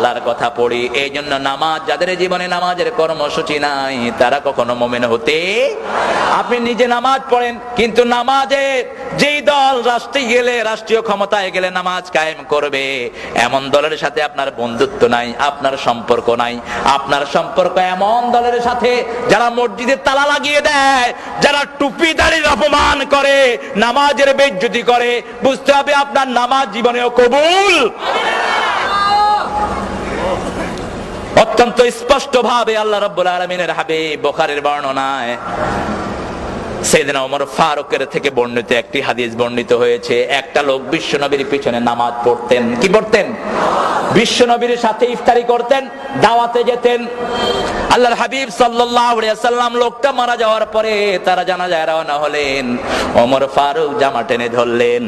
আল্লাহর কথা পড়ি। এই জন্য নামাজ, যাদের জীবনে নামাজের কর্মসূচি নাই তারা কখনো মুমিন হতে, আপনি নিজে নামাজ পড়েন কিন্তু নামাজে যেই দল রাষ্ট্রে গেলে, রাষ্ট্রীয় ক্ষমতায় গেলে নামাজ কায়েম করবে, এমন দলের সাথে আপনার বন্ধুত্ব নাই, আপনার সম্পর্ক নাই। আপনার সম্পর্ক এমন দলের সাথে যারা মসজিদে তালা লাগিয়ে দেয়, যারা টুপি দাড়ির অপমান করে, নামাজের বেইজ্জতি করে, বুঝতে হবে আপনার নামাজ জীবনেও কবুল। অত্যন্ত স্পষ্ট ভাবে আল্লাহ রাব্বুল আলামিনের হাবিব বুখারীর বর্ণনায় সাইয়েদনা ওমর ফারুকের থেকে বর্ণিত একটি হাদিস বর্ণিত হয়েছে। একটা লোক বিশ্বনবীর পিছনে নামাজ পড়তেন। কি পড়তেন? বিশ্বনবীর সাথে ইফতারি করতেন, দাওয়াতে যেতেন। আল্লাহর হাবিব সাল্লাল্লাহু আলাইহি ওয়াসাল্লাম লোকটা মারা যাওয়ার পরে তারা জানাজায় রওনা হলেন। ওমর ফারুক জামা টেনে ধরলেন।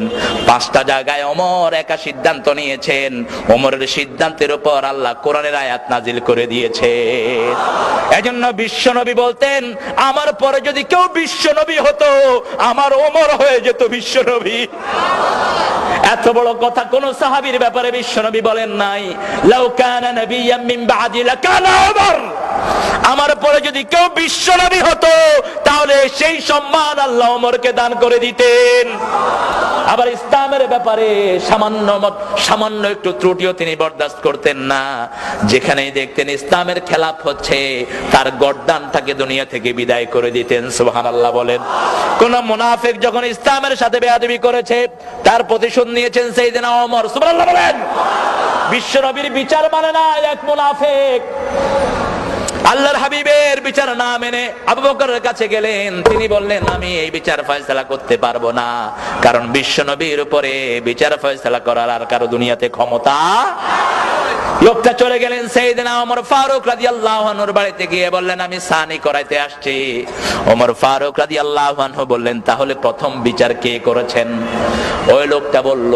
5টা জায়গায় ওমর একা সিদ্ধান্ত নিয়েছেন। ওমরের সিদ্ধান্তের উপর আল্লাহ কোরআনের আয়াত নাজিল করে দিয়েছে। এজন্য বিশ্বনবী বলতেন, আমার পরে যদি কেউ বিশ্বনবী হতো, আমার ওমর হয়ে যেত বিশ্বনবী। এত বড় কথা কোন সাহাবীর ব্যাপারে বিশ্বনবী বলেন নাই। লাউ কানা নাবিয়্যাম মিন বাদি লাকানা ওমর, আমার পরে যদি কেউ বিশ্বনবী হতো তাহলে সেই সম্মান আল্লাহ ওমরকে দান করে দিতেন। আবার ইসলামের ব্যাপারে সামান্য একটু ত্রুটিও তিনি বরদাস্ত করতেন না। যেখানেই দেখতেন ইসলামের খেলাফ হচ্ছে, তার গর্দানটাকে দুনিয়া থেকে বিদায় করে দিতেন। সুবহানাল্লাহ বলেন। কোন মুনাফিক যখন ইসলামের সাথে বেয়াদবি করেছে, তার প্রতিশোধ নিয়েছেন সাইয়েদনা ওমর। সুবহানাল্লাহ বলেন। বিশ্বনবীর বিচার মানে না এক মুনাফিক আল্লাহর হাবিবের বিচার না মেনে আবু বকরের কাছে গেলেন। তিনি বললেন, আমি এই বিচার ফয়সালা করতে পারবো না, কারণ বিশ্বনবীর উপরে বিচার ফয়সালা করার আর কারো দুনিয়াতে ক্ষমতা। লোকটা চলে গেলেন সাইয়েদনা ওমর ফারুক রাদিয়াল্লাহু আনহুর বাড়িতে গিয়ে বললেন, আমি সানি করাইতে আসছি। ওমর ফারুক রাদিয়াল্লাহু আনহু বললেন, তাহলে প্রথম বিচার কে করেছেন? ওই লোকটা বলল,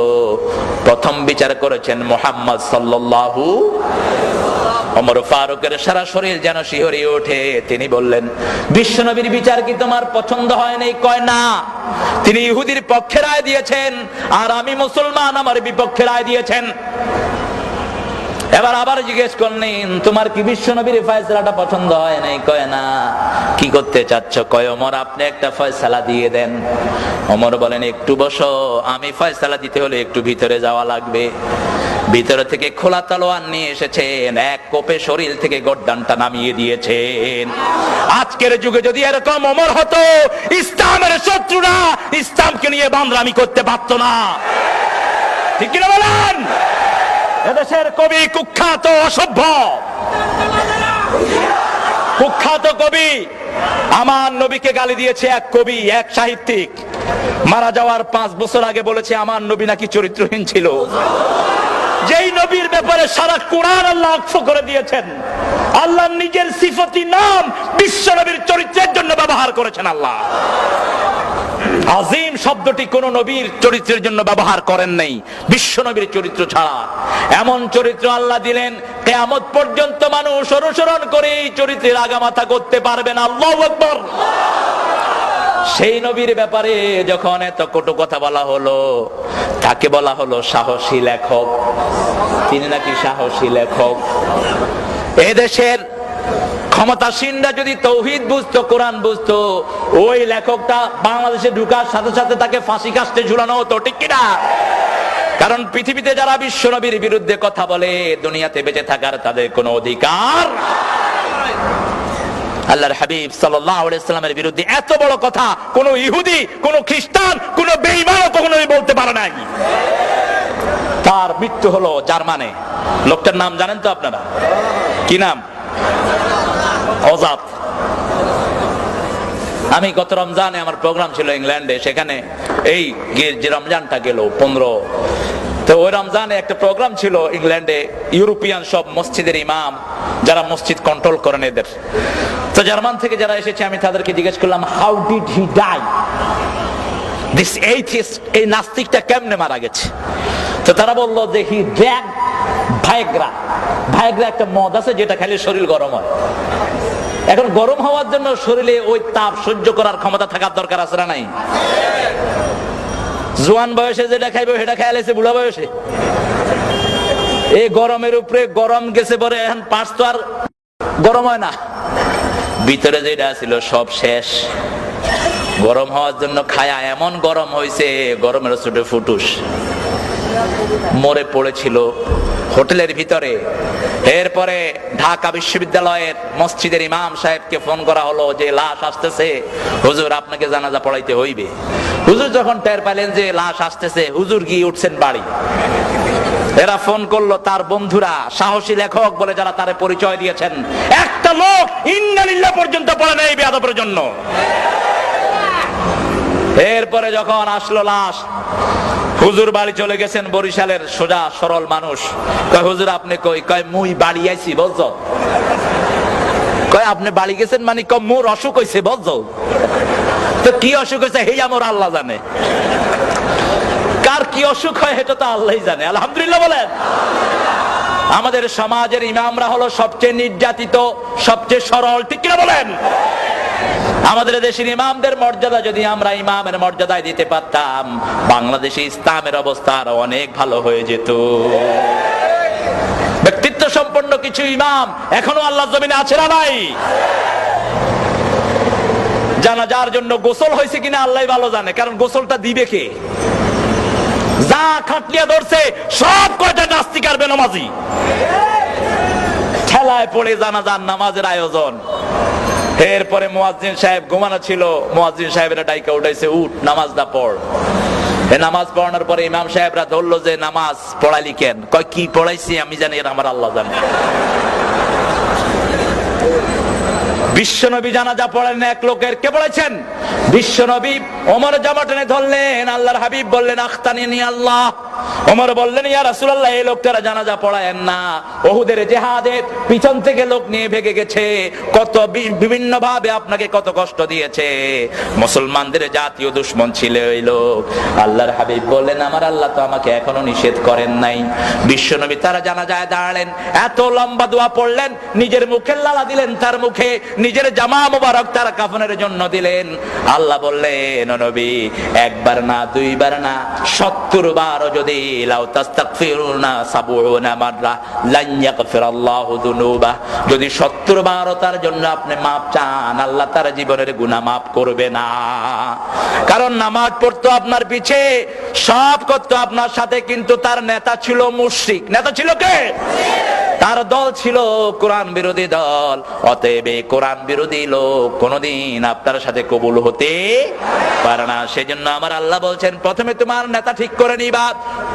প্রথম বিচার করেছেন মুহাম্মদ সাল্লাল্লাহু। ওমর ফারুকের সারা শরীর যেন শিহরিয়ে ওঠে। তিনি বললেন, বিশ্বনবীর বিচার কি তোমার পছন্দ হয় নাই? কয় না, তিনি ইহুদির পক্ষে রায় দিয়েছেন আর আমি মুসলমান, আমার বিপক্ষে রায় দিয়েছেন। এবার আবার জিজ্ঞেস করলেন, তোমার কি বিশ্বনবীর ফয়সালাটা পছন্দ হয় নাই? কয় না। কি করতে চাচ্ছ? কয়, ওমর আপনি একটা ফয়সালা দিয়ে দেন। ওমর বলেন, একটু বসো, আমি ফয়সালা দিতে হলে একটু ভিতরে যাওয়া লাগবে। ভিতরে থেকে খোলা তলোয়ার নিয়ে এসেছেন, এক কোপে শরীর থেকে গর্দানটা নামিয়ে দিয়েছেন। আজকের যুগে যদি এরকম ওমর হতো, ইসলামের শত্রুরা ইসলামকে নিয়ে বান্দরামি করতে পারত না। ঠিক কিনা বলেন? এদেশের কবি কুখ্যাত অসভ্য, কুখ্যাত কবি, আমার নবীকে গালি দিয়েছে এক কবি, এক সাহিত্যিক। মারা যাওয়ার 5 বছর আগে বলেছে আমার নবী নাকি চরিত্রহীন ছিল। যেই নবীর ব্যাপারে সারা কোরআন আল্লাহ অক্ষ করে দিয়েছেন, আল্লাহ নিজের সিফতি নাম বিশ্ব নবীর চরিত্রের জন্য ব্যবহার করেছেন। আল্লাহ আজিম শব্দটি কোন নবীর চরিত্রের জন্য ব্যবহার করেন নাই, বিশ্ব নবীর চরিত্র ছাড়া। এমন চরিত্র আল্লাহ দিলেন, কিয়ামত পর্যন্ত মানুষ অনুসরণ করে এই চরিত্রের আগামাথা করতে পারবে না। আল্লাহু আকবার। সেই নবীর ব্যাপারে যখন এত কটু কথা বলা হলো, তাকে বলা হলো সাহসী লেখক। তিনি নাকি সাহসী লেখক। এদেশের ক্ষমতাসীনরা যদি তৌহিদ বুঝতো, কোরআন বুঝতো, ওই লেখকটা বাংলাদেশে ঢুকার সাথে সাথে তাকে ফাঁসি কাস্টে ঝুলানো হতো। ঠিক কিনা? কারণ পৃথিবীতে যারা বিশ্ব নবীর বিরুদ্ধে কথা বলে, দুনিয়াতে বেঁচে থাকার তাদের কোনো অধিকার। আল্লাহর হাবিব সাল্লাল্লাহু আলাইহি ওয়াসাল্লামের বিরুদ্ধে এত বড় কথা কোন ইহুদি, কোন খ্রিস্টান, কোন বেঈমানও কখনোই বলতে পারে নাই। তার মৃত্যু হলো জার্মানে। লোকটার নাম জানেন তো আপনারা? কি নাম? অজাত। আমি গত রমজানে আমার প্রোগ্রাম ছিল ইংল্যান্ডে, সেখানে এই যে রমজানটা গেল 15, তো ওই রমজানে একটা প্রোগ্রাম ছিল ইংল্যান্ডে। ইউরোপিয়ান সব মসজিদের ইমাম, যারা মসজিদ কন্ট্রোল করেন এদের। তো জার্মান থেকে যারা এসেছে, আমি তাদেরকে জিজ্ঞেস করলাম, how did he die? This atheist, এই নাস্তিকটা কেমনে মারা গেছে? তো তারা বললো যে হি ড্রাঙ্ক ভায়াগ্রা। ভায়াগ্রা একটা মদ আছে যেটা খেলে শরীর গরম হয়। এখন গরম হওয়ার জন্য শরীরে ওই তাপ সহ্য করার ক্ষমতা থাকার দরকার আছে না নাই? জোয়ান বয়সে যেটা খাইবে সেটা খেয়াল আছে বুড়া বয়সে? এই গরমের উপরে গরম গেছে পরে এখন পাঁচ তো আর গরম হয় না, ভিতরে যেটা ছিল সব শেষ। গরম হওয়ার জন্য খায়া এমন গরম হয়েছে, গরমের ছোট ফুটুস মরে পড়েছিল হোটেলের ভিতরে। এরপরে ঢাকা বিশ্ববিদ্যালয়ের মসজিদের ইমাম সাহেবকে ফোন করা হলো যে লাশ আসতেছে, হুজুর আপনাকে জানাজা পড়াইতে হইবে। হুজুর যখন টের পেলেন যে লাশ আসতেছে, হুজুর গিয়ে উঠছেন বাড়ি। এরা ফোন করলো তার বন্ধুরা, সাহসী লেখক বলে যারা তারে পরিচয় দিয়েছেন, একটা লোক ইন্না লিল্লাহ পর্যন্ত পড়ে নেই বেয়াদবের জন্য। এরপরে যখন আসলো লাশ, হুজুর বাড়ি চলে গেছেন, বরিশালের সোজা সরল মানুষ। কয় হুজুর আপনি কই? কয় মুই বাড়ি আইছি বুঝছো। কয় আপনি বাড়ি গেছেন মানে? কয় মোর অসুখ হইছে বুঝছো। তো কি অসুখ হয়েছে হেই আমার আল্লাহ জানে, কার কি অসুখ হয় এটা তো আল্লাহই জানে। আলহামদুলিল্লাহ বলেন। আমাদের সমাজের ইমামরা হলো সবচেয়ে নির্যাতিত, সবচেয়ে সরল, ঠিক কিনা বলেন? আমাদের দেশের ইমামদের মর্যাদা যদি আমরা ইমামের মর্যাদায় দিতে পারতাম, বাংলাদেশে ইসলামের অবস্থা আরো অনেক ভালো হয়ে যেত। ব্যক্তিত্ব সম্পন্ন কিছু ইমাম এখনো আল্লাহর জমিনে আছে না নাই? জানাজার জন্য গোসল হয়েছে কিনা আল্লাহ ভালো জানে, কারণ গোসলটা দিবে কে? যা খাটলিয়া ধরছে সব কয়টা নাস্তিক আর বেনামাজি, ঠেলায় পড়ে জানাজার নামাজের আয়োজন। এরপরে মুয়াজ্জিন সাহেব ঘুমানো ছিল, মুয়াজ্জিন সাহেবেরা ডাইকা উঠাইছে, উঠ নামাজটা পড়। নামাজ পড়ানোর পরে ইমাম সাহেবরা ধরলো যে নামাজ পড়াইলি কেন? কয় কি পড়াইছি আমি জানি, এর আমার আল্লাহ জানে। বিশ্বনবী জানাজা পড়েন এক লোকের, কে পড়েছেন? বিশ্বনবী। ওমর জামা টেনে ধরলেন, আল্লাহর হাবিব বললেন আখতানি আল্লাহ। ওমর বললেন ইয়া রাসূলুল্লাহ, এই লোকটারা জানাজা পড়ায়েন না। ওহুদের জিহাদে পিছন থেকে লোক নিয়ে ভেগে গেছে, কত বিভিন্ন ভাবে আপনাকে কত কষ্ট দিয়েছে, মুসলমানদের জাতীয় দুশমন ছিল ওই লোক। আল্লাহর হাবিব বললেন আমার আল্লাহ তো আমাকে এখনো নিষেধ করেন নাই। বিশ্বনবী তারা জানাজায় দাঁড়ালেন, এত লম্বা দোয়া পড়লেন, নিজের মুখে লালা দিলেন তার মুখে, নিজের জামা মোবারক তার কাফনের জন্য দিলেন। আল্লাহ বললেন নবী একবার না দুইবার না 70 বার যদি লাউ তাস্তাগফিরুনা 70 মাররা লান ইয়াগফিরাল্লাহু যুনুবা, যদি 70 বার তার জন্য আপনি মাপ চান, আল্লাহ তার জীবনের গুনাহ মাফ করবে না। কারণ নামাজ পড়তো আপনার পিছে, সব করতো আপনার সাথে, কিন্তু তার নেতা ছিল মুশরিক। নেতা ছিল কে? তার দল ছিল কোরআন বিরোধী দল। অতএব কোরআন বিরোধী লোক কোনদিন আপনার সাথে কবুল হতে পারে না। সেজন্য আমার আল্লাহ বলছেন প্রথমে তোমার নেতা ঠিক করে নিবা,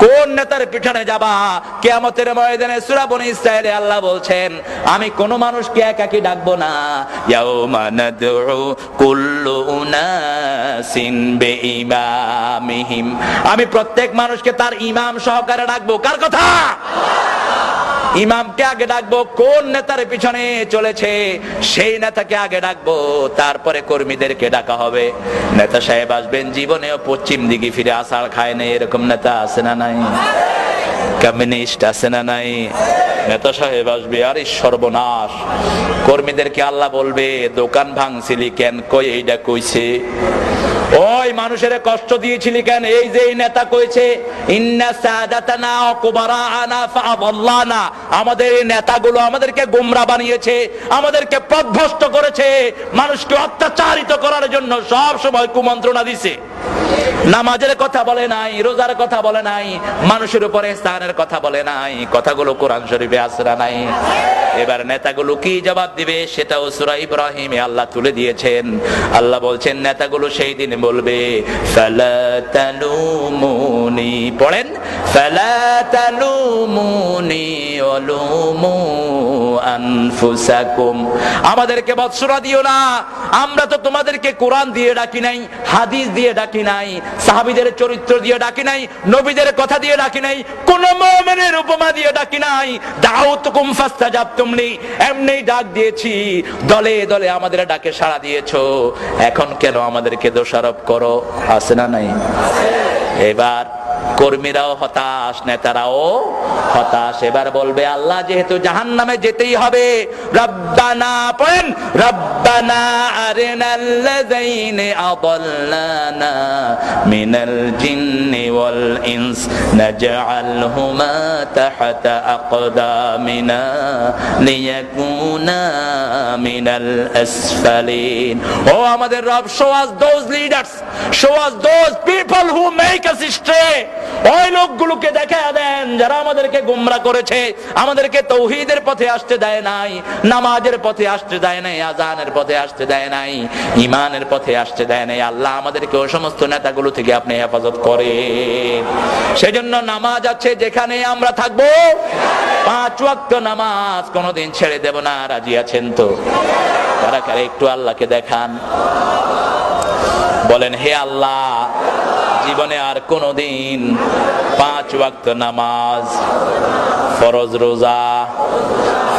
কোন নেতার পিছনে যাবা। কিয়ামতের ময়দানে সূরা বনী ইসরাঈলে আল্লাহ বলছেন আমি কোন মানুষকে একাকী ডাকবো না। ইয়াউমা নাদউ কুল্লু উনাসিন বিইমামিহিম, আমি প্রত্যেক মানুষকে তার ইমাম সহকারে ডাকবো। কার কথা? ইমামকে আগে ডাকবো, কোন নেতার পিছনে চলেছে সেই নেতাকে আগে ডাকবো, তারপরে কর্মীদেরকে ডাকা হবে। নেতা সাহেব আসবেন, জীবনেও পশ্চিম দিকে ফিরে আষাঢ় খায় না, এরকম নেতা আছে না নাই? কমিউনিস্ট আছে না নাই? নেতা সাহেব আসবে, আরে সর্বনাশ। কর্মীদেরকে আল্লাহ বলবে দোকান ভাঙছিলি কেন? কই এইটা কইছে। ওই মানুষের কষ্ট দিয়েছিলি কেন? এই যে এই নেতা কইছে ইন্না সাদাতানা ওয়া কুবারানা ফাআদাল্লানা, আমাদের এই নেতাগুলো আমাদেরকে গোমরা বানিয়েছে, আমাদেরকে পথভ্রষ্ট করেছে, মানুষকে অত্যাচারিত করার জন্য সব সময় কুমন্ত্রণা দিছে। নামাজের কথা বলে নাই, রোজার কথা বলে নাই, মানুষের উপরে ইহসানের কথা বলে নাই। কথাগুলো কোরআন শরীফে আছে না নাই? এবার নেতাগুলো কি জবাব দিবে সেটাও সূরা ইব্রাহিমে আল্লাহ তুলে দিয়েছেন। আল্লাহ বলছেন নেতাগুলো সেই দিন বলবে ফালা তালুমুনি, পড়েন ফালা তালুমুনি ওয়ালুমু আনফুসাকুম, আমাদেরকে বৎসরা দিও না, আমরা তো তোমাদেরকে কোরআন দিয়ে ডাকি নাই, হাদিস দিয়ে ডাকি নাই, সাহাবীদের চরিত্র দিয়ে ডাকি নাই, নবীদের কথা দিয়ে ডাকি নাই, কোন মুমিনের উপমা দিয়ে ডাকি নাই। দাউতুকুম ফাস্তাজাবতুম লি, এমনি ডাক দিয়েছি, দলে দলে আমাদের ডাকে সাড়া দিয়েছো, এখন কেন আমাদেরকে দোষারোপ করো? আছে না নাই? এবার কর্মীরাও হতাশ, নেতারাও হতাশ। এবার বলবে আল্লাহ যেহেতু জাহান্নামে যেতেই হবে, রব্বানা পড়েন, রব্বানা আরিনাল্লাযাইনি আদাল্লানা মিনাল জিন্নি ওয়াল ইনস নাজআলহুমা তাহতা আকদামিনা লিয়াকুনা মিনাল আসফালিন। ও আমাদের রব, show us those leaders, show us those people who make us stray। ওই লোকগুলোকে দেখায়া দেন যারা আমাদেরকে গোমরাহ করেছে, আমাদেরকে তাওহীদের পথে আসতে দেয় নাই, নামাজের পথে আসতে দেয় নাই, আযানের পথে আসতে দেয় নাই, ঈমানের পথে আসতে দেয় নাই। আল্লাহ আমাদেরকে ওই সমস্ত নেতাগুলো থেকে আপনি হেফাজত করেন। সেজন্য নামাজ আছে যেখানে আমরা থাকবো, 5 ওয়াক্ত নামাজ কোনোদিন ছেড়ে দেব না। রাজি আছেন তো? কারা কারা একটু আল্লাহকে দেখান, বলেন হে আল্লাহ, জীবনে আর কোনদিন 5 ওয়াক্ত নামাজ, ফরজ রোজা,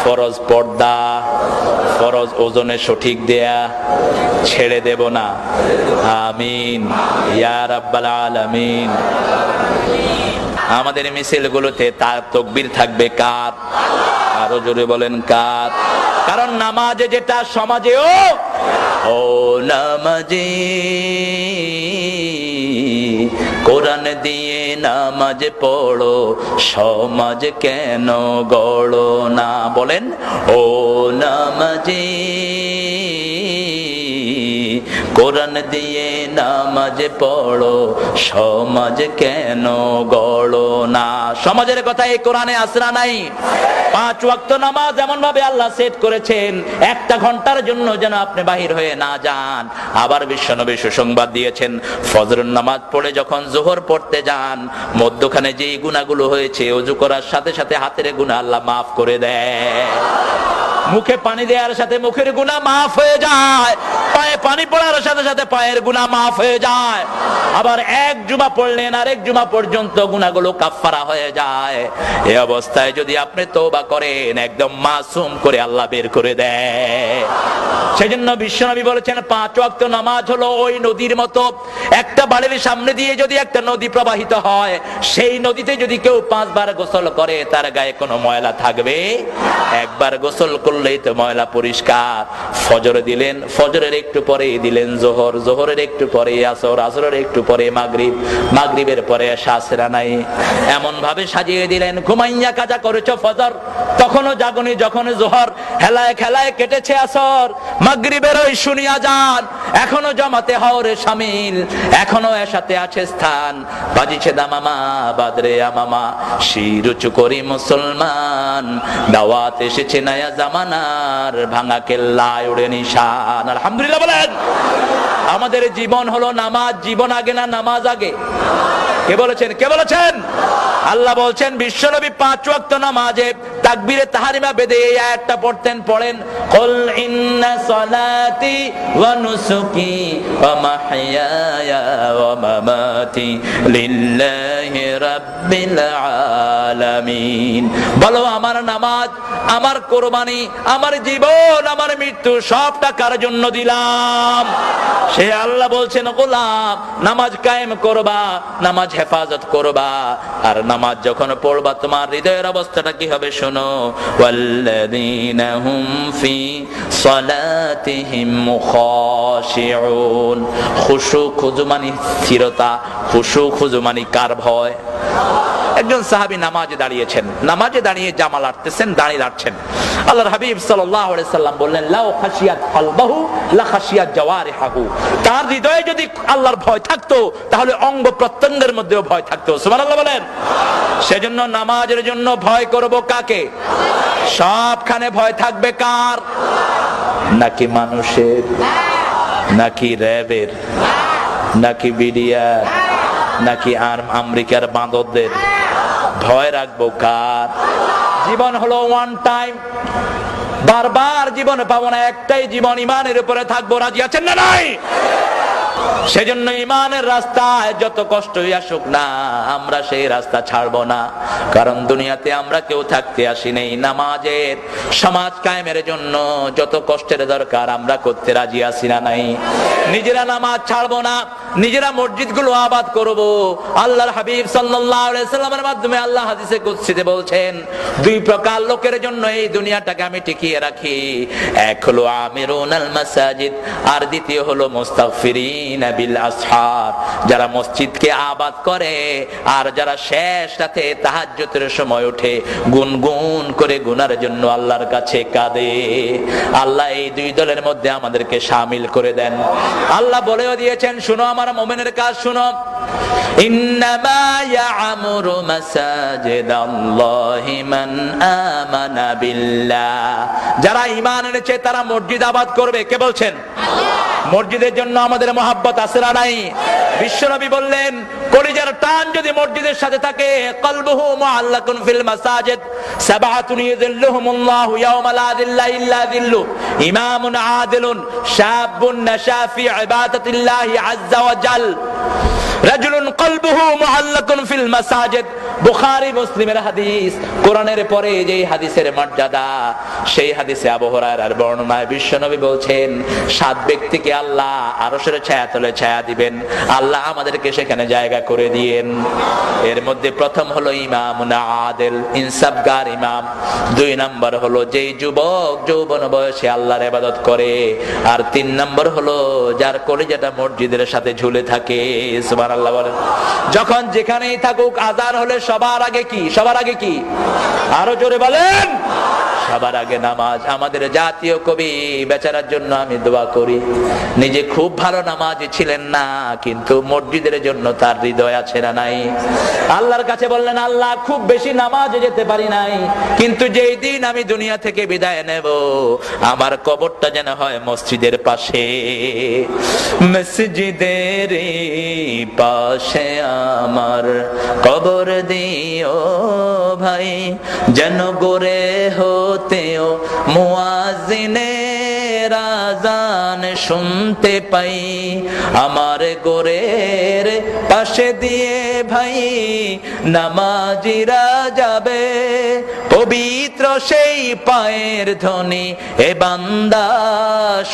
ফরজ পর্দা, ফরজ ওজনে সঠিক দেয়া ছেড়ে দেব না। আমিন ইয়া রাব্বাল আলামিন। আমাদের মিছিলগুলোতে তার তাকবীর থাকবে কার? আরো জোরে বলেন কার? কারণ নামাজে যেটা সমাজেও, ও নামাজি কোরআন দিয়ে নামাজ পড়ো, সমাজ কেন গড়ো না? বলেন, ও নামাজি কোরআন দিয়ে নামাজ পড়ো, সমাজ কেন গড়ো না? সমাজের কথা এই কোরআনে আছে না নাই? 5 ওয়াক্ত নামাজ এমন ভাবে আল্লাহ সেট করেছেন, 1 ঘন্টার জন্য যেন আপনি বাহির হয়ে না যান। আবার বিশ্বনবী সুসংবাদ দিয়েছেন, ফজরের নামাজ পড়ে যখন যোহর পড়তে যান, মধ্যখানে যে গুনাহগুলো হয়েছে, ওযু করার সাথে সাথে হাতের গুনাহ আল্লাহ মাফ করে দেয়। মুখে পানি দেওয়ার সাথে মুখের গুনাহ মাফ হয়ে যায়, পায়ে পানি পড়ার সাথে সাথে পায়ের গুনাহ মাফ হয়ে যায়। আবার 1 জুমা পড়লেন, আরেক জুমা পর্যন্ত গুনাহগুলো কাফফারা হয়ে যায়। এই অবস্থায় যদি আপনি তওবা করেন, একদম মাসুম করে আল্লাহ বের করে দেয়। সেজন্য বিশ্বনবী বলেছেন, 5 ওয়াক্ত নামাজ হলো ওই নদীর মতো। একটা বাড়ির সামনে দিয়ে যদি একটা নদী প্রবাহিত হয়, সেই নদীতে যদি কেউ 5 বার গোসল করে, তার গায়ে কোনো ময়লা থাকবে? একবার গোসল করলেই তো ময়লা পরিষ্কার। ফজর দিলেন, ফজরের একটু পরে দিলেন যোহর, যোহরের একটু পরে আসর, আসরের একটু পরে মাগরিব, মাগরিবের পরে এশা, আসরা নাই। এমন ভাবে সাজিয়ে দিলেন, ঘুমাইয়া কাজা করেছো ফজর, তখনও জাগনি, যখন যোহর, হেলায় খেলায় কেটেছে আসর, মাগরিবের ওই শুনিয়া যান, এখনো জামাতে হওরে শামিল, এখনো এশাতে আছে স্থান। বাজিছে দামামা বাদরে আমামা, শির উঁচু করি মুসলমান, দাওয়াত এসেছে নয়া জামানার, ভাঙা কেল্লায় উড়ে নিশান। আলহামদুলিল্লাহ বলেন। আমাদের জীবন হলো নামাজ। জীবন আগে না নামাজ আগে? কে বলেছেন? কে বলেছেন? আল্লাহ বলছেন, বিশ্বনবী 5 ওয়াক্ত নামাজে তাকবীরে তাহরিমা বেঁধে এই আয়াতটা পড়তেন। পড়েন, কুল ইন্না সলাতি ওয়া নুসুকি ওয়া মাহইয়ায়া ওয়া মামাতি লিল্লাহি রাব্বিল আলামিন। বলো, আমার নামাজ, আমার কুরবানি, আমার জীবন, আমার মৃত্যু সবটা কার জন্য দিলাম? সে আল্লাহ বলছেন, গোলাম, নামাজ কায়েম করবা, নামাজ হেফাজত করবা। আর নামাজ যখন পড়বা, তোমার হৃদয়ের অবস্থাটা কি হবে শোনো। ওয়াল্লাযীনা হুম ফি সালাতিহিম খাশিউন। খুশু খুজু মানে স্থিরতা, খুশু খুজু মানে কার ভয়? একজন সাহাবী নামাজে দাঁড়িয়েছেন, নামাজে দাঁড়িয়ে জামা লাড়তেছেন, দাড়ি লাড়ছেন। আল্লাহর হাবিব সাল্লাল্লাহু আলাইহি সাল্লাম বললেন, লাউ খাশিয়াত কলবাহু লা খাশিয়াত জাওয়ারিহু। তার হৃদয়ে যদি আল্লাহর ভয় থাকতো, তাহলে অঙ্গ প্রত্যঙ্গের মধ্যেও ভয় থাকতো। সুবহানাল্লাহ বলেন। সেজন্য নামাজের জন্য ভয় করব কাকে? সবখানে ভয় থাকবে কার? নাকি মানুষের, নাকি র্যাবের, নাকি বিডিআর, নাকি আমেরিকার বাঁদরদের? ভয় রাখবো কার? জীবন হলো ওয়ান টাইম, বারবার জীবন পাবো না, একটাই জীবন, ইমানের উপরে থাকবো। রাজি আছেন না নাই? সেজন্য ইমানের রাস্তায় যত কষ্টই আসুক না, আমরা সেই রাস্তা ছাড়বো না। কারণ দুনিয়াতে আমরা কেউ থাকতে আসি নেই, নামাজের সমাজ কায়েমের জন্য যত কষ্টের দরকার আমরা করতে রাজি আছি না নাই? নিজেরা নামাজ ছাড়বো না, নিজেরা মসজিদগুলো আবাদ করব। আল্লাহর হাবিব সাল্লাল্লাহু আলাইহি সাল্লামের মাধ্যমে আল্লাহ হাদিসে কুদসিতে বলছেন, দুই প্রকার লোকের জন্য এই দুনিয়াটাকে আমি টিকিয়ে রাখি। এক হলো আমিরুনাল মাসাজিদ, আর দ্বিতীয় হলো মুস্তাগফিরিনা বিল আসহার, যারা মসজিদকে আবাদ করে আর যারা শেষ রাতে তাহাজ্জুদের সময় উঠে গুনগুন করে গুনার জন্য আল্লাহর কাছে কাঁদে। আল্লাহ এই দুই দলের মধ্যে আমাদেরকে শামিল করে দেন। আল্লাহ বলেও দিয়েছেন, শুনো আমার মুমিনের কাজ শুনো, ইন্নামা ইয়া'মুরু মাসাজিদাল্লাহি মান আমানা বিল্লাহ, যারা ঈমান এনেছে তারা মসজিদ আবাদ করবে। কে বলছেন? মসজিদের জন্য আমাদের মহাব্বত আছে না নাই? বিশ্বনবী বললেন, কলিজার টান যদি মসজিদের সাথে থাকে, কলবুহু মুআল্লাকুন ফিল মাসাজিদ সাবআতুন ইয়াযিল্লুহুমুল্লাহু ইয়াওমা লা যিল্লা ইল্লা যিল্লু, ইমামুন আদিলুন শাবুন নাশা ফি ইবাদাতিল্লাহি আযজা ওয়া জাল, রাজুলুন কলবুহু মুআল্লাকুন ফিল মাসাজিদ। বুখারী মুসলিমের হাদিস। কোরআনের পরে যেই হাদিসের মর্যাদা, সেই হাদিসে আবু হুরায়রার বর্ণনায় বিশ্বনবী বলছেন, 7 ব্যক্তিকে আল্লাহ আরশের ছায়াতলে ছায়া দিবেন। আল্লাহ আমাদেরকে সেখানে জায়গা করে দিয়েন। এর মধ্যে প্রথম হলো ইমামুন আদিল, ইনসাফগার ইমাম। 2 নম্বর হলো যেই যুবক যৌবন বয়সে আল্লাহর ইবাদত করে। আর 3 নম্বর হলো যার কলিজাটা মসজিদের সাথে ঝুলে থাকে। সুবহানাল্লাহ বলেন। যখন যেখানেই থাকুক, আযান হলে সবার আগে কি? সবার আগে কি? আরো জোরে বলেন। সবার আগে নামাজ। আমাদের জাতীয় কবি বেচারার জন্য আমি দোয়া করি, নিজে খুব ভালো নামাজি ছিলেন না, কিন্তু মসজিদের জন্য তার হৃদয় আছে না নাই? আল্লাহর কাছে বললেন, আল্লাহ খুব বেশি নামাজে যেতে পারি নাই, কিন্তু যেই দিন আমি দুনিয়া থেকে বিদায় নেব, আমার কবরটা যেন হয় মসজিদের পাশে। মসজিদের পাশে আমার কবর দিও ভাই, যেন গোরে হতেও মুয়াজ্জিনের আযান শুনতে পাই। আমার গোরের পাশে দিয়ে ভাই নামাজিরা যাবে, পবিত্র সেই পায়ের ধ্বনি এ বান্দা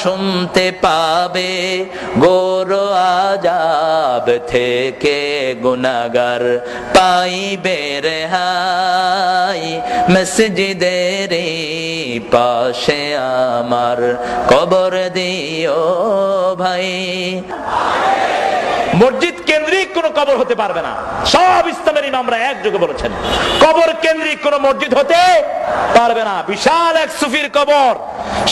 শুনতে পাবে। গোর আযাব থেকে গুনাহগার পাইবে রেহাই, মসজিদের পাশে আমার কবর দিও ভাই। মসজিদ কেন্দ্রিক কোন কবর হতে পারবে না। সব ইসলামের ইমামরা একযোগে বলেছেন, কবর কেন্দ্রিক কোন মসজিদ হতে পারবে না। বিশাল এক সুফির কবর,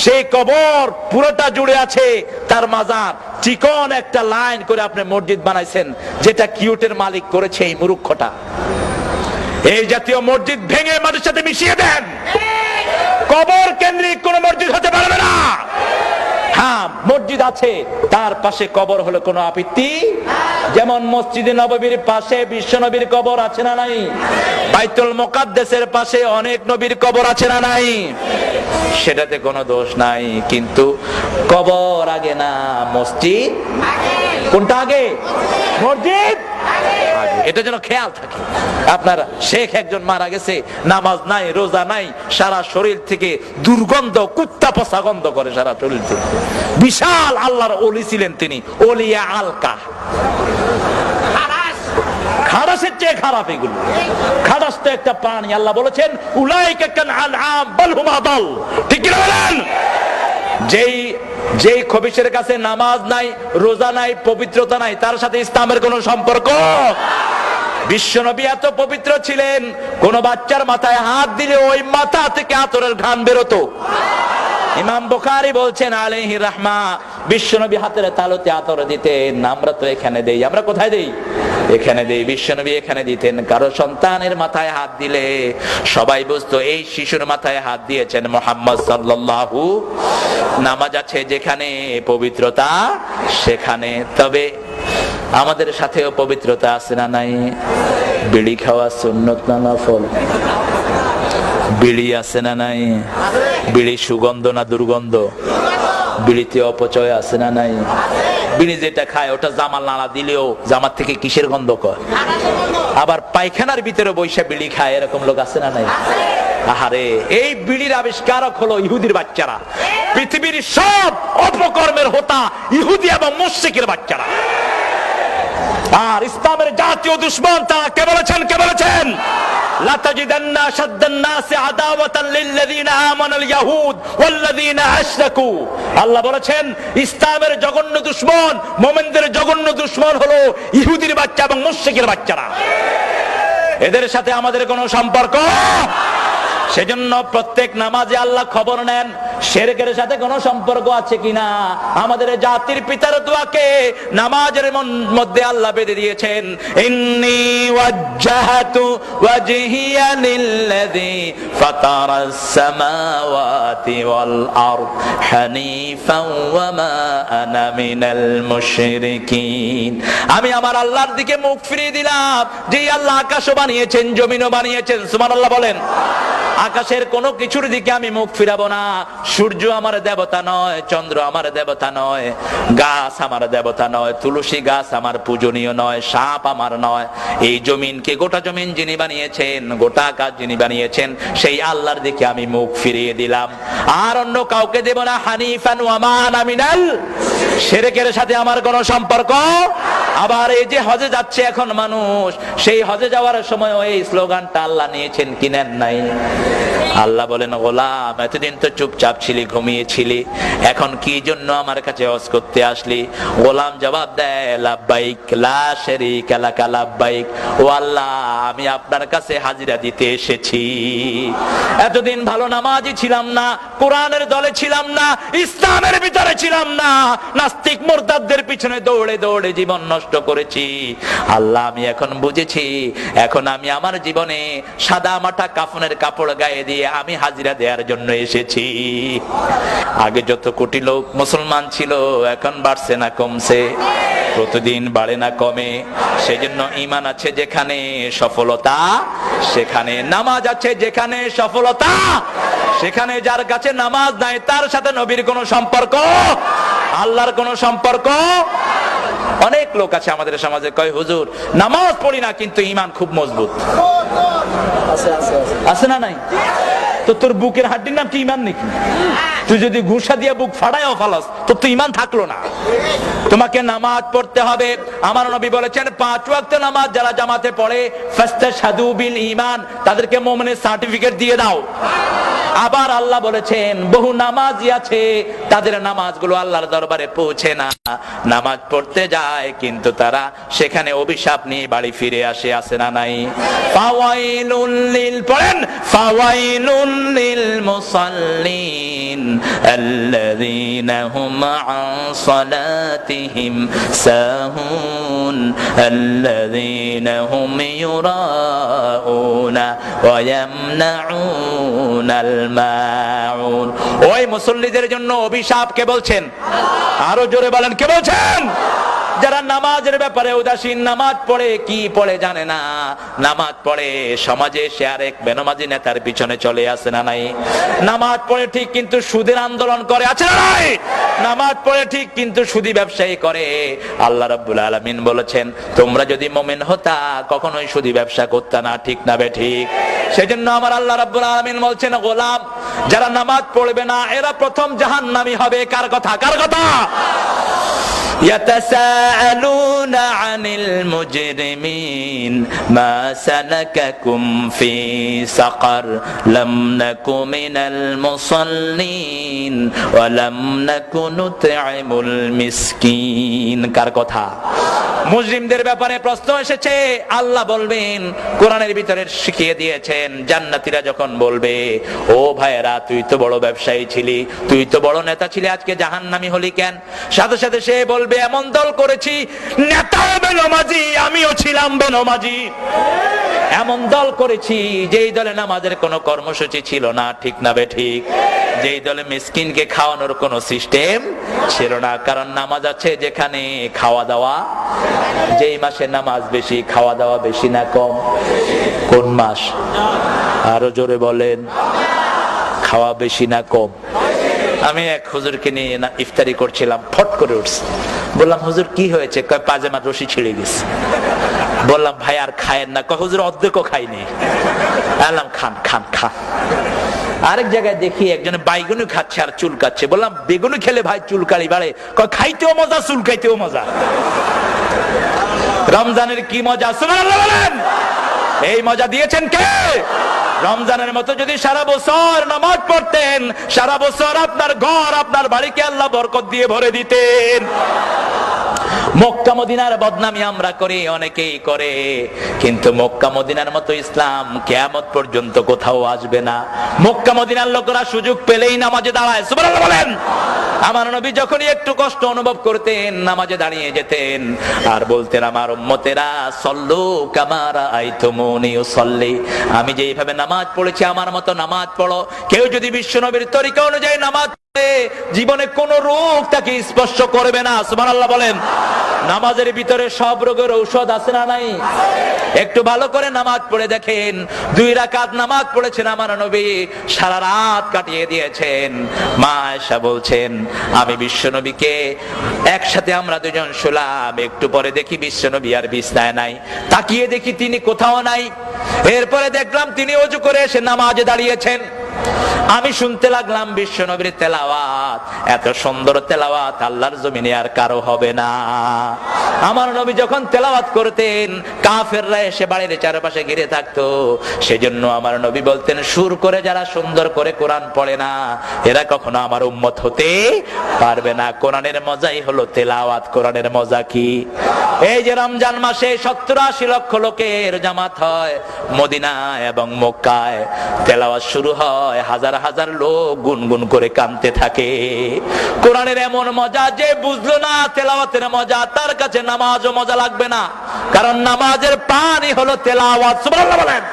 সেই কবর পুরোটা জুড়ে আছে তার মাজার। চিকন একটা লাইন করে আপনি মসজিদ বানাইছেন, যেটা কিউটের মালিক করেছে এই মূর্খটা। এই জাতীয় মসজিদ ভেঙে মাটির সাথে মিশিয়ে দেন। কবর কেন্দ্রিক কোন মসজিদ হতে পারবে না। হ্যাঁ, মসজিদ আছে, তার পাশে কবর হলো কোনো আপত্তি। যেমন মসজিদে নববীর পাশে বিশ্ব নবীর কবর আছে না নাই? বাইতুল মুকাদ্দাসের পাশে অনেক নবীর কবর আছে না নাই? সেটাতে কোনো দোষ নাই, কিন্তু কবর আগে না মসজিদ? কোনটা আগে? মসজিদ আগে। এটা যেন খেয়াল থাকে। আপনার শেখ একজন মারা গেছে, নামাজ নাই, রোজা নাই, সারা শরীর থেকে দুর্গন্ধ, কুত্তা পচা গন্ধ করে সারা শরীর থেকে। বিশাল আল্লাহর ওলি ছিলেন তিনি, ওলিয়া আলকা। খারাসের চেয়ে খারাপ এগুলো। খারাস তো একটা প্রাণী। আল্লাহ বলেছেন, উলাইকা কাল আনআম বাল হুম আদাল। ঠিক কি বলেন? যেই খবিশের কাছে নামাজ নাই, রোজা নাই, পবিত্রতা নাই, তার সাথে ইসলামের কোন সম্পর্ক। বিশ্বনবী এত পবিত্র ছিলেন, কোন বাচ্চার মাথায় হাত দিলে ওই মাথা থেকে আতরের ঘ্রাণ বেরোতো। ইমাম বুখারী বলছেন আলাইহি রাহমা, বিশ্বনবী হাতের তালুতে আতর দিতেন। আমরা তো এখানে দেই, আমরা কোথায় দেই? এখানে দেই। বিশ্বনবী এখানে দিতেন। কারো সন্তানের মাথায় হাত দিলে সবাই বুঝতো এই শিশুর মাথায় হাত দিয়েছেন মুহাম্মদ সাল্লাল্লাহু। নামাজ আছে যেখানে, পবিত্রতা সেখানে। তবে আমাদের সাথেও পবিত্রতা আছে না নাই? বিড়ি খাওয়া সুন্নত না নফল? বিড়ি আছে না নাই? বিড়ি সুগন্ধ না দুর্গন্ধ? বিড়িতে অপচয় আছে না নাই? বিড়ি যেটা খায় ওটা জামাল নাড়া দিলেও জামার থেকে কিসের গন্ধ কয়? আবার পায়খানার ভিতরে বৈশা বিড়ি খায়, এরকম লোক আছে না নাই? আহারে, এই বিড়ির আবিষ্কারক হলো ইহুদির বাচ্চারা। পৃথিবীর সব অপকর্মের হোতা ইহুদি এবং মুশরিকের বাচ্চারা। আর ইসলামের জাতীয় দুশমন তারা কে বলেছেন? কে বলেছেন? লাতাজিদান্না আশাদ্দান নাসি আদাওয়াতান লিল্লাযিনা আমানুল ইয়াহুদ ওয়াল্লাযিনা আশরাকু। আল্লাহ বলেছেন ইসলামের জঘন্য দুশমন, মুমিনদের জঘন্য দুশমন হলো ইহুদির বাচ্চা এবং মুশরিকের বাচ্চারা। এদের সাথে আমাদের কোনো সম্পর্ক। সেজন্য প্রত্যেক নামাজে আল্লাহ খবর নেন শিরকের সাথে কোনো সম্পর্ক আছে কিনা। আমাদের জাতির পিতার দোয়াকে নামাজের মধ্যে আল্লাহ বেঁধে দিয়েছেন, ইন্নী ওয়াজ্জাহাতু ওয়াজহিয়া লিল্লাযী ফাতারাস সামাওয়াতি ওয়াল আরদ হানিফাও ওয়া মা আনা মিনাল মুশরিকিন। আমি আমার আল্লাহর দিকে মুখ ফিরিয়ে দিলাম, যে আল্লাহ আকাশও বানিয়েছেন, জমিনও বানিয়েছেন। সুবহানাল্লাহ বলেন। আকাশের কোনো কিছুর দিকে আমি মুখ ফিরাবো না। সূর্য আমার দেবতা নয়, চন্দ্র আমার দেবতা নয়, গাছ আমার দেবতা নয়, তুলসী গাছ আমার পূজনীয় নয়, সাপ আমার নয়। এই জমিনকে, গোটা জমিন যিনি বানিয়েছেন, গোটা আকাশ যিনি বানিয়েছেন, সেই আল্লাহর দিকে আমি মুখ ফিরিয়ে দিলাম, আর অন্য কাউকে দেব না। হানিফান ওয়া মা আনা মিনাল শিরকের সাথে আমার কোনো সম্পর্ক। আবার এই যে হজে যাচ্ছে এখন মানুষ, সেই হজে যাওয়ার সময় এই স্লোগানটা আল্লাহ নিয়েছেন কি নেন নাই? আল্লাহ বলেন, গোলাম এতদিন তো চুপচাপ ছিলি, ঘুমিয়েছিলি, এখন কি জন্য আমার কাছে হজ করতে আসলি? গোলাম জবাব দেয়, লাব্বাইক লা শারীকা লাকা লাব্বাইক। ও আল্লাহ, আমি আপনার কাছে হাজিরা দিতে এসেছি। এতদিন ভালো নামাজি ছিলাম না, কোরআনের দলে ছিলাম না, ইসলামের ভিতরে ছিলাম না, নাস্তিক মুরতাদদের পিছনে দৌড়ে দৌড়ে জীবন নষ্ট করেছি। আল্লাহ, আমি এখন বুঝেছি, এখন আমি আমার জীবনে সাদা মাটা কাফনের কাপড় গায়ে দিয়ে আমি হাজিরা দেওয়ার জন্য এসেছি। আগে যত কোটি লোক মুসলমান ছিল, এখন বাড়ছে না কমছে? প্রতিদিন বাড়ে না কমে? সেজন্য ঈমান আছে যেখানে সফলতা সেখানে, নামাজ আছে যেখানে সফলতা সেখানে। যার কাছে নামাজ নাই তার সাথে নবীর কোনো সম্পর্ক, আল্লাহর কোনো সম্পর্ক। অনেক লোক আছে আমাদের সমাজে, কয় হুজুর নামাজ পড়ি না কিন্তু ঈমান খুব মজবুত। আছে না নাই? তো তোর বুকের হাড্ডির নাম কি ঈমান নাকি? তুই যদি ঘুষা দিয়ে বুক ফাড়ায়ও ফালাস, তোর তো ঈমান থাকলো না। তোমাকে নামাজ পড়তে হবে। আমার নবী বলেছেন 5 ওয়াক্ত নামাজ যারা জামাতে পড়ে, ফাস্তাশহাদু বিল ঈমান, তাদেরকে মুমিনের সার্টিফিকেট দিয়ে দাও। আবার আল্লাহ বলেছেন বহু নামাজি আছে, তাদের নামাজগুলো আল্লাহর দরবারে পৌঁছে না, নামাজ পড়তে যায় কিন্তু তারা সেখানে অভিশাপ নিয়ে বাড়ি ফিরে আসে। আছে না নাই? ফাওয়াইলুল লিল, পড়েন, ফাওয়াইলুল লিল মুসাল্লিন আল্লাযীনা হুম আন সালাতিহিম সাহুন আল্লাযীনা হুম ইউরাউনা ওয়া ইয়ামনাউনাল মাউন। ওই মুসল্লিদের জন্য অভিশাপ কে বলছেন? আরো জোরে বলেন, কে বলছেন? যারা নামাজের ব্যাপারে উদাসীন, নামাজ পড়ে কি পড়ে জানে না, নামাজ পড়ে সমাজে সে আরেক বেনামাজি নেতার পিছনে চলে আসে না নাই? নামাজ পড়ে ঠিক কিন্তু সুদের আন্দোলন করে, আছে না নাই? নামাজ পড়ে ঠিক কিন্তু সুদী ব্যবসায়ী করে। আল্লাহ রাব্বুল আলামিন বলেছেন, তোমরা যদি মুমিন হতা কখনোই সুদী ব্যবসা করতে না। ঠিক না বে ঠিক? সেজন্য আমার আল্লাহ রাব্বুল আলামিন বলছেন, গোলাম যারা নামাজ পড়বে না এরা প্রথম জাহান্নামী হবে। কার কথা? কার কথা? يتساءلون عن المجرمين ما سلككم في سقر لم نك من المصلين ولم نك نطعم المسكين। কার কথা? মুজরিমদের ব্যাপারে প্রশ্ন এসেছে। আল্লাহ বলবেন, কোরআনের ভিতরে শিখিয়ে দিয়েছেন, জান্নাতীরা যখন বলবে, ও ভাইয়েরা তুই তো বড় ব্যবসায়ী ছিলি, তুই তো বড় নেতা ছিলি, আজকে জাহান্নামী হলি কেন? সাথে সাথে সে বলবে, এমন দল করেছি নেতাও বেনামাজি, আমিও ছিলাম বেনামাজি। এমন দল করেছি যেই দলে নামাজের কোনো কর্মসূচি ছিল না। ঠিক না বে ঠিক? যেই দলে মিসকিনকে খাওয়ানোর কোনো সিস্টেম ছিল না। কারণ নামাজ আছে যেখানে খাওয়া দাওয়া, যেই মাসে নামাজ বেশি খাওয়া দাওয়া বেশি না কম? কোন মাস? আরো জোরে বলেন, খাওয়া বেশি না কম? আমি এক হুজুরকে নিয়ে ইফতারি করছিলাম, ফট করে উঠছে। বললাম, হুজুর কি হয়েছে? কয় পাজামার রশি ছিঁড়ে গেছে। বললাম, ভাই আর খায়েন না? কয় হুজুর অর্ধেকও খাইনি। বললাম, খান খান খান। আরেক জায়গায় দেখি একজনে বাইগুনি খাচ্ছে আর চুলকাচ্ছে। বললাম, বেগুনি খেলে ভাই চুলকালি বাড়ে? কয় খাইতেও মজা চুলকাইতেও মজা। রমজানের কি মজা, সুবহানাল্লাহ বলেন। এই মজা দিয়েছেন কে? রমজানের মতো যদি সারা বছর নামাজ পড়তেন, সারা বছর আপনার ঘর আপনার বাড়িকে আল্লাহ বরকত দিয়ে ভরে দিতেন। মক্কা মদিনার বদনামি আমরা করি, অনেকেই করে, কিন্তু মক্কা মদিনার মতো ইসলাম কিয়ামত পর্যন্ত কোথাও আসবে না। মক্কা মদিনার লোকেরা সুযোগ পেলেই নামাজে দাঁড়ায়, সুবহানাল্লাহ বলেন। আমার নবী যখনই একটু কষ্ট অনুভব করতেন নামাজে দাঁড়িয়ে যেতেন আর বলতেন, আমার উম্মতেরা সল্লু কামা রাআইতুমুনি উসাল্লি, আমি যেইভাবে নামাজ পড়েছি আমার মতো নামাজ পড়ো। কেউ যদি বিশ্বনবীর তরিকা অনুযায়ী নামাজ পড়ে জীবনে কোন রোগ তাকে স্পর্শ করবে না, সুবহানাল্লাহ বলেন। নামাজের ভিতরে সব রোগের ঔষধ আছে না নাই? একটু ভালো করে নামাজ পড়ে দেখেন। 2 রাকাত নামাজ পড়েছেন আমার নবী, সারা রাত কাটিয়ে দিয়েছেন। মা আয়েশা বলছেন, আমি বিশ্বনবীকে একসাথে আমরা দুজন শুলাম, একটু পরে দেখি বিশ্বনবী আর বিছানায় নাই, তাকিয়ে দেখি তিনি কোথাও নাই। এরপরে দেখলাম তিনি ওযু করে এসে নামাজে দাঁড়িয়েছেন। আমি শুনতে লাগলাম বিশ্বনবীর তেলাওয়াত, এত সুন্দর তেলাওয়াত আল্লাহর জমিনে আর কারো হবে না। আমার নবী যখন তেলাওয়াত করতেন কাফেররা এসে বাড়ির চারপাশে ঘিরে থাকতো, সেজন্য আমার নবী বলতেন, সুর করে যারা সুন্দর করে কোরআন পড়ে না এরা কখনো আমার উম্মত হতে পারবে না। কোরআনের মজাই হলো তেলাওয়াত। কোরআনের মজা কি? এই যে রমজান মাসে 70-80 লক্ষ লোকের জামাত হয় মদিনায় এবং মক্কায়, তেলাওয়াত শুরু হয়, হাজার হাজার লোক গুনগুন করে কাঁদতে থাকে। কোরআনের এমন মজা যে বুঝলো না তেলাওয়াতের মজা, তার কাছে নামাজও মজা লাগবে না, কারণ নামাজের পানি হলো তেলাওয়াত, সুবহানাল্লাহ বলেন।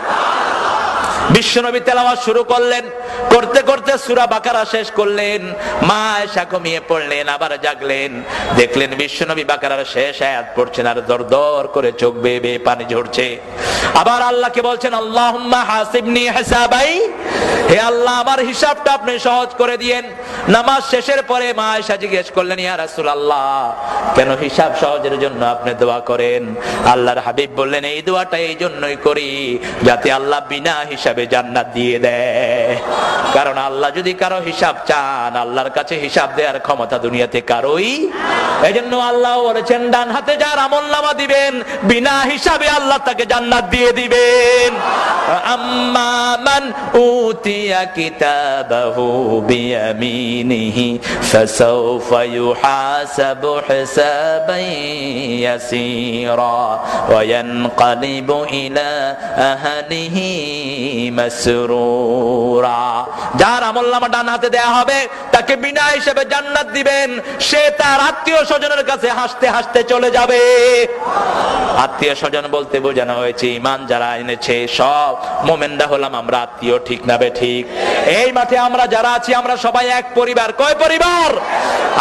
বিশ্বনবী তেলাওয়াত শুরু করলেন, করতে করতে সূরা বাকারা শেষ করলেন। মা আয়েশা ঘুমিয়ে পড়লেন, আবার জাগলেন, দেখলেন বিশ্বনবী বাকারার শেষ আয়াত পড়ছেন আর দরদর করে চোখ বেয়ে বেয়ে পানি ঝরছে। আবার আল্লাহকে বলছেন, আল্লাহুম্মা হাসিবনি হিসাবাই, হে আল্লাহ আমার হিসাবটা আপনি সহজ করে দিয়েন। নামাজ শেষের পরে মা আয়েশা জিজ্ঞেস করলেন, ইয়া রাসূলুল্লাহ কেন হিসাব সহজের জন্য আপনি দোয়া করেন? আল্লাহর হাবিব বললেন, এই দোয়াটা এই জন্যই করি যাতে আল্লাহ বিনা হিসাবে জান্নাত দিয়ে দেয়। কারণ আল্লাহ যদি কারো হিসাব চান, আল্লাহর কাছে হিসাব দেওয়ার ক্ষমতা দুনিয়াতে কারোই। এজন্য আল্লাহ বলেছেন, ডান হাতে যার আমলনামা দিবেন বিনা হিসাবে আল্লাহ তাকে জান্নাত দিয়ে দিবেন। আম্মা মান উতিয়া কিতাবাহু বিয়ামিনিহি ফাসাউফা ইউহাসাবু হিসাবান ইয়াসীরা ওয়া ইয়ানকালিবু ইলা আহলিহি মাসরুরা। যার আমলনামা ডান হাতে দেয়া হবে তাকে বিনা হিসেবে জান্নাত দিবেন। সে তার আত্মীয় স্বজনের কাছে হাসতে হাসতে চলে যাবে। আত্মীয় স্বজন বলতে বোঝানো হয়েছে ঈমান যারা এনেছে সব মুমিনরা হলাম আমরা আত্মীয়, ঠিক না বে ঠিক? এই মাঠে আমরা যারা আছি আমরা সবাই এক পরিবার। কয় পরিবার?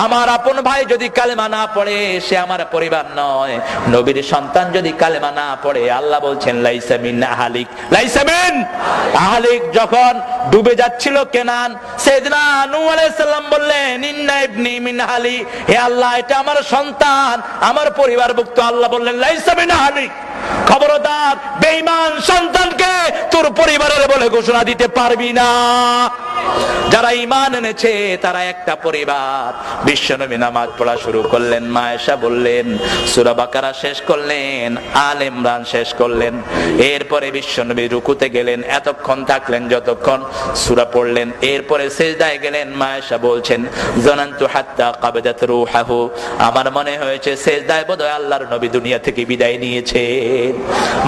আমার আপন ভাই যদি কালেমা না পড়ে সে আমার পরিবার নয়। নবীর সন্তান যদি কালেমা না পড়ে আল্লাহ বলছেন লাইসা মিন আহলিক, লাইসা মিন আহলিক। যখন ডুবে যাচ্ছিল কেনান, সাইয়েদনা নূহ আলাইহিস সালাম বললেন, ইন্না ইবনি মিন আহলি, হে আল্লাহ এটা আমার সন্তান, আমার পরিবারভুক্ত। আল্লাহ বললেন লাইসা মিন আহলিক, খবরদার বেঈমান সন্তানকে তোর পরিবারের বলে ঘোষণা দিতে পারবি না। যারা ঈমান এনেছে তারা একটা পরিবার। বিশ্বনবী নামাজ পড়া শুরু করলেন, মা আয়েশা বললেন, সূরা বাকারা শেষ করলেন, আলে ইমরান শেষ করলেন। এরপরে বিশ্বনবী রুকুতে গেলেন, এতক্ষণ থাকলেন যতক্ষণ সূরা পড়লেন। এরপরে সিজদায় গেলেন। মা আয়েশা বলছেন, জানান্তু হাত্তা কাবাদাত রূহাহু, আমার মনে হয়েছে সিজদায় বোধহয় আল্লাহর নবী দুনিয়া থেকে বিদায় নিয়েছে।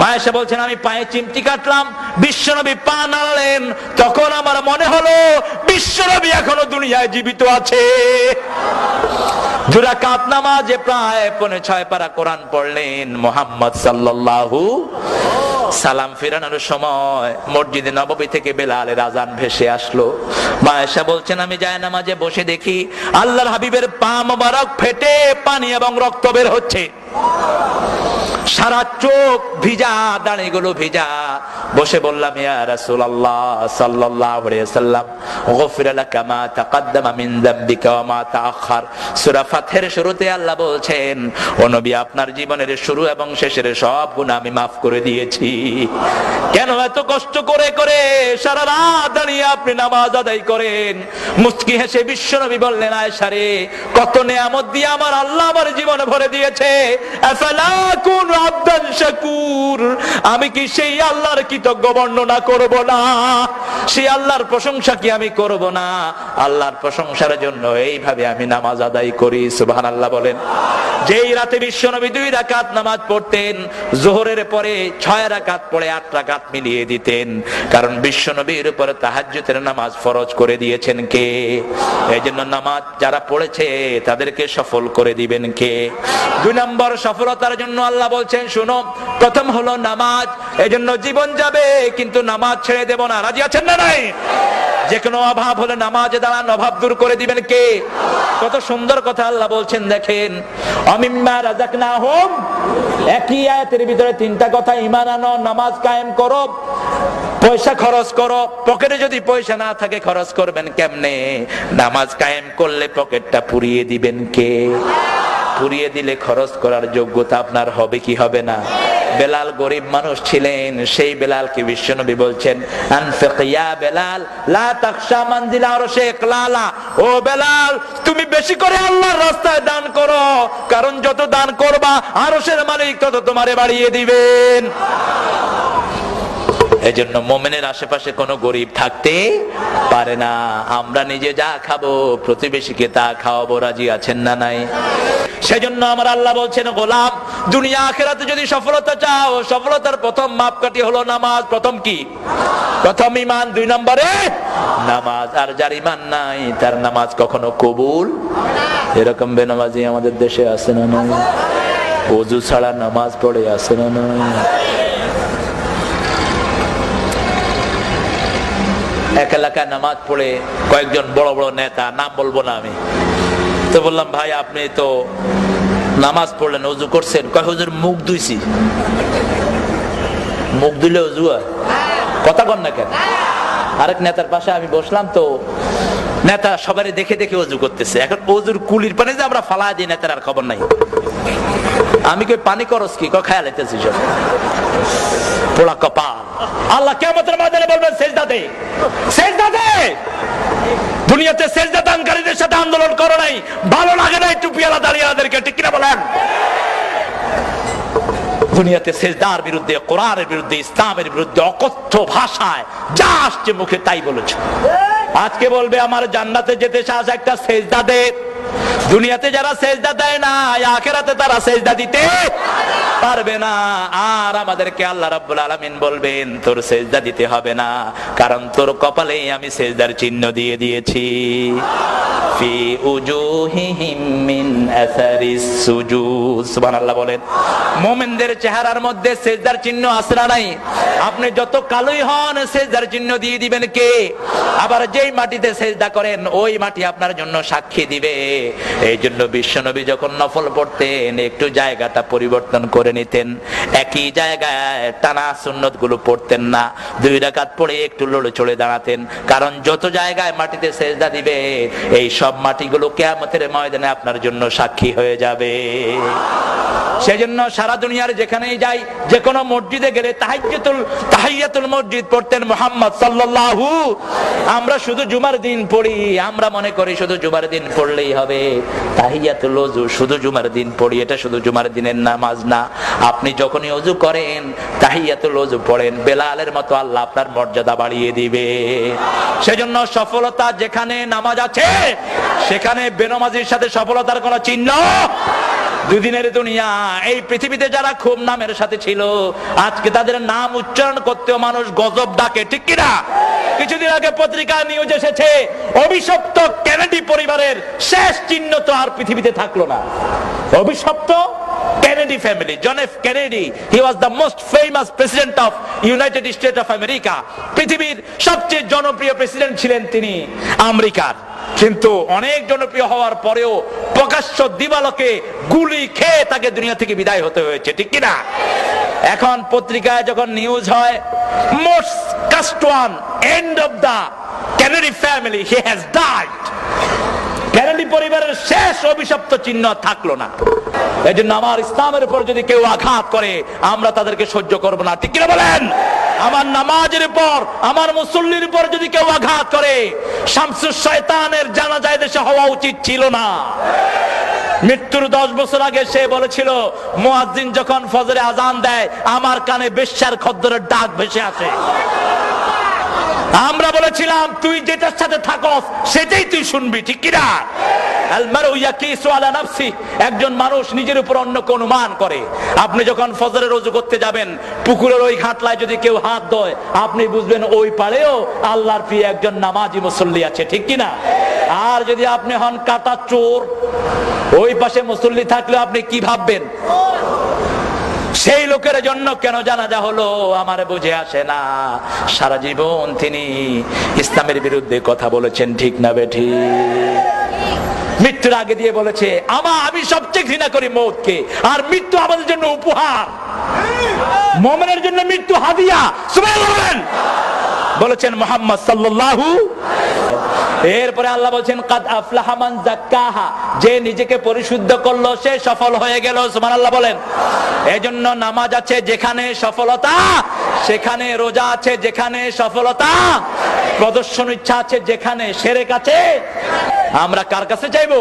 মা আয়েশা বলছেন, আমি পায়ে চিমটি কাটলাম, বিশ্বনবী পা নাড়লেন, তখন আমার মনে হলো বিশ্বনবী এখনো দুনিয়ায় জীবিত আছে। 2 রাকাত নামাজে প্রায় 5.6 পারা কোরআন পড়লেন। মুহাম্মদ সাল্লাল্লাহু সালাম ফিরানোর সময় মসজিদে নববী থেকে বেলালের আযান ভেসে আসলো। মা আয়েশা বলছেন, আমি জায়নামাজে বসে দেখি আল্লাহর হাবিবের পা মোবারক ফেটে পানি এবং রক্ত বের হচ্ছে। সারা চোখ ভিজা, দাড়িগুলো ভিজা। বসে বললাম, ইয়া রাসূলুল্লাহ সাল্লাল্লাহু আলাইহি ওয়াসাল্লাম, গফিরা লাকা মা তাকাদ্দামা মিন যামবিকা ওয়া মা তাআখার। সূরা ফাতহের শুরুতে আল্লাহ বলছেন, ও নবী আপনার জীবনের শুরু এবং শেষের সব গুনাহ আমি maaf করে দিয়েছি। কেন এত কষ্ট করে করে সারা রাত দাঁড়িয়ে আপনি নামাজ আদায় করেন? মুচকি হেসে বিশ্বনবী বললেন, আয়েশা রে, কত নেয়ামত দিয়ে আমার আল্লাহ আমার জীবন ভরে দিয়েছে। আফালা কুনু আবদান শাকুর, আমি কি সেই আল্লাহর কৃতজ্ঞ বর্ণনা করব না? সেই আল্লাহর প্রশংসা কি আমি করব না? আল্লাহর প্রশংসার জন্য এইভাবে আমি নামাজ আদায় করি। সুবহানাল্লাহ বলেন। যেই রাতে বিশ্বনবী 2 রাকাত নামাজ পড়তেন, যোহরের পরে 6 রাকাত পড়ে 8 রাকাত মিলিয়ে দিতেন, কারণ বিশ্বনবীর উপরে তাহাজ্জুদের নামাজ ফরজ করে দিয়েছেন কে? এইজন্য নামাজ যারা পড়েছে তাদেরকে সফল করে দিবেন কে? 2 নম্বর সফলতার জন্য আল্লাহ বলছেন শুনো, প্রথম হলো নামাজ। এইজন্য জীবন যাবে কিন্তু নামাজ ছেড়ে দেব না। রাজি আছেন না নাই? যে কোনো অভাব হলে নামাজে দাঁড়ান, অভাব দূর করে দিবেন কে? কত সুন্দর কথা আল্লাহ বলছেন দেখেন, অমিম্মা রাযাকনাহুম, একই আয়াতের ভিতরে 3টা কথা। ঈমান আনো, নামাজ কায়েম করো, পয়সা খরচ করো। পকেটে যদি পয়সা না থাকে খরচ করবেন কেমনে? নামাজ কায়েম করলে পকেটটা পুরিয়ে দিবেন কে? পুরিয়ে দিলে খরচ করার যোগ্যতা আপনার হবে কি হবে না? বেলাল গরিব মানুষ ছিলেন, সেই বেলালকে বিশ্বনবী বলছেন আনফিক ইয়া বেলাল লা তাখশা মানজিলা আরশে ইকলালা, ও বেলাল তুমি বেশি করে আল্লাহর রাস্তায় দান করো, কারণ যত দান করবা আরশের মালিক তত তোমারে বাড়িয়ে দিবেন। এজন্য মুমিনের আশেপাশে কোনো গরিব থাকতে পারে না। আমরা নিজে যা খাবো প্রতিবেশীকে তা খাওয়াবো। রাজি আছেন না নাই? সেজন্য আমার আল্লাহ বলছেন, গোলাম দুনিয়া আখিরাতে যদি সফলতা চাও, সফলতার প্রথম মাপকাঠি হলো নামাজ। প্রথম কি? প্রথম ঈমান, 2 নম্বরে নামাজ। আর যার ঈমান নাই তার নামাজ কখনো কবুল। এরকম বেনামাজি আমাদের দেশে আছে না নাই? ওযু ছাড়া নামাজ পড়ে আছে না নাই? এক এলাকায় নামাজ পড়ে কয়েকজন বড় বড় নেতা, নাম বলবো না আমি, তো বললাম ভাই আপনি তো নামাজ পড়লেন, ওযু করছেন? কয় হুজুর মুখ ধুইছি। মুখ ধুইলে ওযু হয়? কথা কন না কেন? আরেক নেতার পাশে আমি বসলাম, তো নেতা সবারই দেখে দেখে ওযু করতেছে। এখন ওযুর কুলির পানি যে আমরা ফালা দিই, নেতার আর খবর নাই। আমি কই পানি করস কি? কয় খেয়াল হইতেছি সব পোড়া কপাল। আল্লাহ কিয়ামতের ময়দানে বলবেন সেজদা দে, সেজদা দে। দুনিয়াতে সেজদা দানকারীদের সাথে আন্দোলন করো নাই, ভালো লাগে নাই টুপিওয়ালা দাঁড়িয়েদেরকে, ঠিক কিনা বলেন? দুনিয়াতে সেজদার বিরুদ্ধে, কোরআনের বিরুদ্ধে, ইসলামের বিরুদ্ধে অকথ্য ভাষায় যা আসছে মুখে তাই বলেছে। আজকে বলবে আমার জান্নাতে যেতে চাস একটা সেজদা দে। দুনিয়াতে যারা সেজদা দেয় না, আখিরাতে তারা সেজদা দিতে পারবে না। আর আমাদেরকে আল্লাহ রাব্বুল আলামিন বলবেন তোর সেজদা দিতে হবে না, কারণ তোর কপালে আমি সেজদার চিহ্ন দিয়ে দিয়েছি। ফি উজুহিহিম মিন আসারিস সুজুদ। সুবহানাল্লাহ বলেন। মুমিনদের চেহারার মধ্যে সেজদার চিহ্ন আছে না নাই? আপনি যত কালোই হন সেজদার চিহ্ন দিয়ে দিবেন কে? আবার যেই মাটিতে সেজদা করেন ওই মাটি আপনার জন্য সাক্ষী দিবে। এই জন্য বিশ্বনবী যখন নফল পড়তেন একটু জায়গাটা পরিবর্তন করে নিতেন, একই জায়গায় টানা সুন্নত গুলো পড়তেন না, 2 রাকাত পড়ে একটু লড়ে চড়ে দাঁড়াতেন। কারণ যত জায়গায় মাটিতে সেজদা দিবে এই সব মাটিগুলো কিয়ামতের ময়দানে আপনার জন্য সাক্ষী হয়ে যাবে। সেজন্য সারা দুনিয়ার যেখানেই যাই, যে কোনো মসজিদে গেলে তাহিয়াতুল মসজিদ পড়তেন মুহাম্মদ সাল্লাল্লাহু। আমরা শুধু জুমার দিন পড়ি, আমরা মনে করি শুধু জুমার দিন পড়লেই হবে। তাহিয়াতুল ওযু শুধু জুমার দিন পড়ি, এটা শুধু জুমার দিনের নামাজ না। আপনি যখনই ওযু করেন তাহিয়াতুল ওযু পড়েন, বেলালের মতো আল্লাহ আপনার মর্যাদা বাড়িয়ে দিবে। সেজন্য সফলতা যেখানে নামাজ আছে সেখানে বেনামাজির সাথে সফলতার কোনো চিহ্ন। 2 দিনের দুনিয়া, এই পৃথিবীতে যারা খুব নামের সাথে ছিল আজকে তাদের নাম উচ্চারণ করতেও মানুষ গজব ডাকে, ঠিক কিনা? কিছুদিন আগে পত্রিকায় নিউজ এসেছে অভিশপ্ত কেনেডি পরিবারের শেষ চিহ্ন তো আর পৃথিবীতে থাকলো না। অভিশপ্ত Kennedy family, John F. Kennedy, he was the most famous president of United States of America. পৃথিবীর সবচেয়ে জনপ্রিয় প্রেসিডেন্ট ছিলেন তিনি আমেরিকার। কিন্তু অনেক জনপ্রিয় হওয়ার পরেও প্রকাশ্য দিবালোকে গুলি খেয়ে তাকে দুনিয়া থেকে বিদায় হতে হয়েছে, ঠিক কিনা? এখন পত্রিকায় যখন নিউজ হয় most cast one end of the Kennedy family, he has died, Kennedy পরিবারের শেষ অভিশপ্ত চিহ্ন থাকলো না। এই জন্য আমার ইসলামের উপর যদি কেউ আঘাত করে আমরা তাদেরকে সহ্য করব না, ঠিক কিনা বলেন? আমার নামাজের উপর, আমার মুসল্লির উপর যদি কেউ আঘাত করে, শামসুস শয়তানের জানাজায় দেশে হওয়া উচিত ছিল না। মৃত্যুর 10 বছর আগে সে বলেছিল মুয়াজ্জিন যখন ফজরে আজান দেয় আমার কানে বেশ্যার খদ্দরের ডাক ভেসে আসে। আমরা বলেছিলাম তুই যেটার সাথে থাকস সেটাই তুই শুনবি, ঠিক কিনা? একজন মানুষ নিজের উপর অন্য কোন অনুমান করে। আপনি যখন ফজরের ওযু করতে যাবেন, পুকুরের ওই ঘাটলায় যদি কেউ হাত ধোয়, আপনি বুঝবেন ওই পাড়েও আল্লাহর প্রিয় একজন নামাজি মুসল্লি আছে, ঠিক কিনা? আর যদি আপনি হন কাটা চোর, ওই পাশে মুসল্লি থাকলে আপনি কি ভাববেন? সেই লোকের জন্য কেন জানাজা হলো আমার বুঝে আসে না। সারা জীবন তিনি ইসলামের বিরুদ্ধে কথা বলেছেন, ঠিক না বেঠি? মৃত্যুর আগে দিয়ে বলেছে আমি সবচেয়ে ঘৃণা করি মৌতকে, আর মৃত্যু আমাদের জন্য উপহার। মুমিনের জন্য মৃত্যু হাদিয়া। সুবহানাল্লাহ বলেন। বলেছেন মুহাম্মদ সাল্লাল্লাহু। এরপরে আল্লাহ বলছেন কাদ আফলাহা মান যাক্কাহা, যে নিজেকে পরিশুদ্ধ করলো সে সফল হয়ে গেল। সুবহানাল্লাহ বলেন। এজন্য নামাজ আছে যেখানে সফলতা, সেখানে রোজা আছে যেখানে সফলতা, প্রদর্শন ইচ্ছা আছে যেখানে শিরক আছে। আমরা কার কাছে চাইবো?